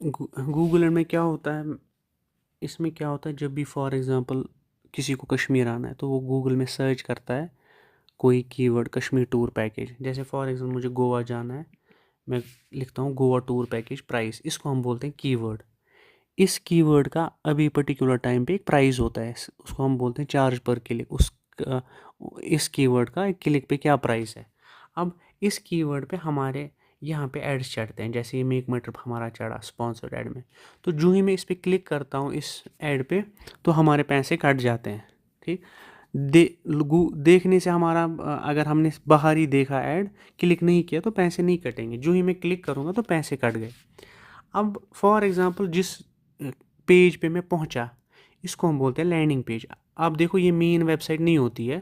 Google में क्या होता है, इसमें क्या होता है, जब भी फॉर एग्ज़ाम्पल किसी को कश्मीर आना है तो वो गूगल में सर्च करता है कोई कीवर्ड कश्मीर टूर पैकेज। जैसे फॉर एग्ज़ाम्पल मुझे गोवा जाना है, मैं लिखता हूँ गोवा टूर पैकेज प्राइस, इसको हम बोलते हैं कीवर्ड। इस कीवर्ड का अभी पर्टिकुलर टाइम पे एक प्राइस होता है, उसको हम बोलते हैं चार्ज पर क्लिक। इस कीवर्ड का एक क्लिक पे क्या प्राइस है। अब इस कीवर्ड पे हमारे यहाँ पे एड्स चढ़ते हैं, जैसे ये मेक माई ट्रिप हमारा चढ़ा स्पॉन्सर्ड ऐड में, तो जो ही मैं इस पर क्लिक करता हूँ इस ऐड पे, तो हमारे पैसे कट जाते हैं। ठीक, देखने से हमारा अगर हमने बाहर ही देखा ऐड, क्लिक नहीं किया तो पैसे नहीं कटेंगे, जो ही मैं क्लिक करूँगा तो पैसे कट गए। अब फॉर एग्ज़ाम्पल जिस पेज पे मैं पहुंचा, इसको हम बोलते हैं लैंडिंग पेज। आप देखो ये मेन वेबसाइट नहीं होती है,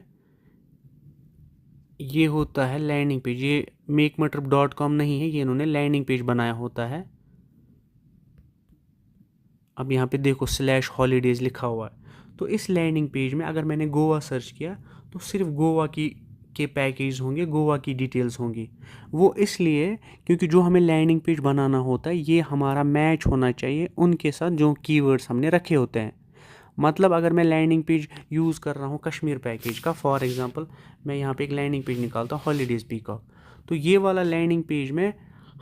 ये होता है लैंडिंग पेज। ये मेकमटरिप.com नहीं है, ये इन्होंने लैंडिंग पेज बनाया होता है। अब यहाँ पे देखो /हॉलीडेज़ लिखा हुआ है, तो इस लैंडिंग पेज में अगर मैंने गोवा सर्च किया तो सिर्फ गोवा की के पैकेज होंगे, गोवा की डिटेल्स होंगी। वो इसलिए क्योंकि जो हमें लैंडिंग पेज बनाना होता है ये हमारा मैच होना चाहिए उनके साथ जो कीवर्ड्स हमने रखे होते हैं। मतलब अगर मैं लैंडिंग पेज यूज़ कर रहा हूँ कश्मीर पैकेज का, फॉर एग्ज़ाम्पल मैं यहाँ पे एक लैंडिंग पेज निकालता हूँ हॉलीडेज़ पीकॉक, तो ये वाला लैंडिंग पेज में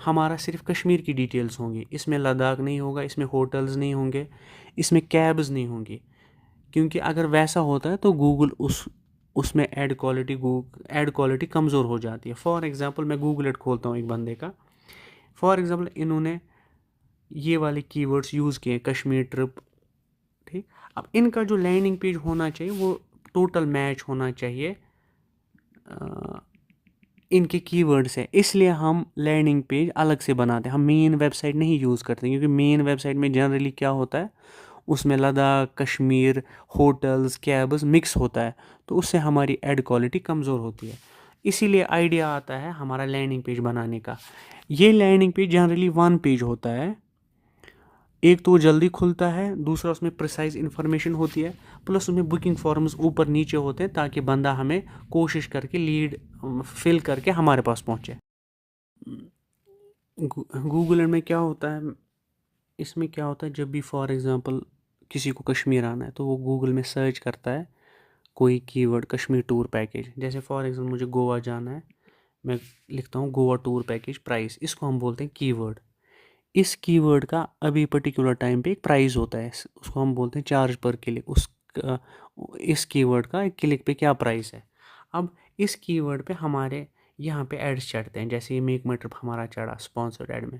हमारा सिर्फ कश्मीर की डिटेल्स होंगी, इसमें लद्दाख नहीं होगा, इसमें होटल्स नहीं होंगे, इसमें कैब्स नहीं होंगी। क्योंकि अगर वैसा होता है तो गूगल उसमें ऐड क्वालिटी कमज़ोर हो जाती है। फॉर एग्ज़ाम्पल मैं गूगल एड खोलता हूँ एक बंदे का, फॉर एग्ज़ाम्पल इन्होंने ये वाले कीवर्ड्स यूज़ किए कश्मीर ट्रिप। ठीक, अब इनका जो लैंडिंग पेज होना चाहिए वो टोटल मैच होना चाहिए इनके कीवर्ड से, इसलिए हम लैंडिंग पेज अलग से बनाते हैं। हम मेन वेबसाइट नहीं यूज़ करते क्योंकि मेन वेबसाइट में जनरली क्या होता है, उसमें Ladakh Kashmir hotels cabs mix होता है, तो उससे हमारी एड क्वालिटी कमज़ोर होती है। इसीलिए आइडिया आता है हमारा लैंडिंग पेज बनाने का। ये landing page generally one page होता है, एक तो जल्दी खुलता है, दूसरा उसमें प्रिसाइज इन्फॉर्मेशन होती है, प्लस उसमें बुकिंग फॉर्म्स ऊपर नीचे होते हैं ताकि बंदा हमें कोशिश करके लीड फिल करके हमारे पास पहुंचे। गूगल में क्या होता है, इसमें क्या होता है, जब भी फॉर एग्ज़ाम्पल किसी को कश्मीर आना है तो वो गूगल में सर्च करता है कोई कीवर्ड कश्मीर टूर पैकेज। जैसे फॉर एग्ज़ाम्पल मुझे गोवा जाना है, मैं लिखता हूँ गोवा टूर पैकेज प्राइस, इसको हम बोलते हैं कीवर्ड। इस कीवर्ड का अभी पर्टिकुलर टाइम पे एक प्राइस होता है, उसको हम बोलते हैं चार्ज पर क्लिक। इस कीवर्ड का एक क्लिक पे क्या प्राइस है। अब इस कीवर्ड पे हमारे यहाँ पे एड्स चढ़ते हैं, जैसे ये मेक माई ट्रिप हमारा चढ़ा स्पॉन्सर्ड ऐड में,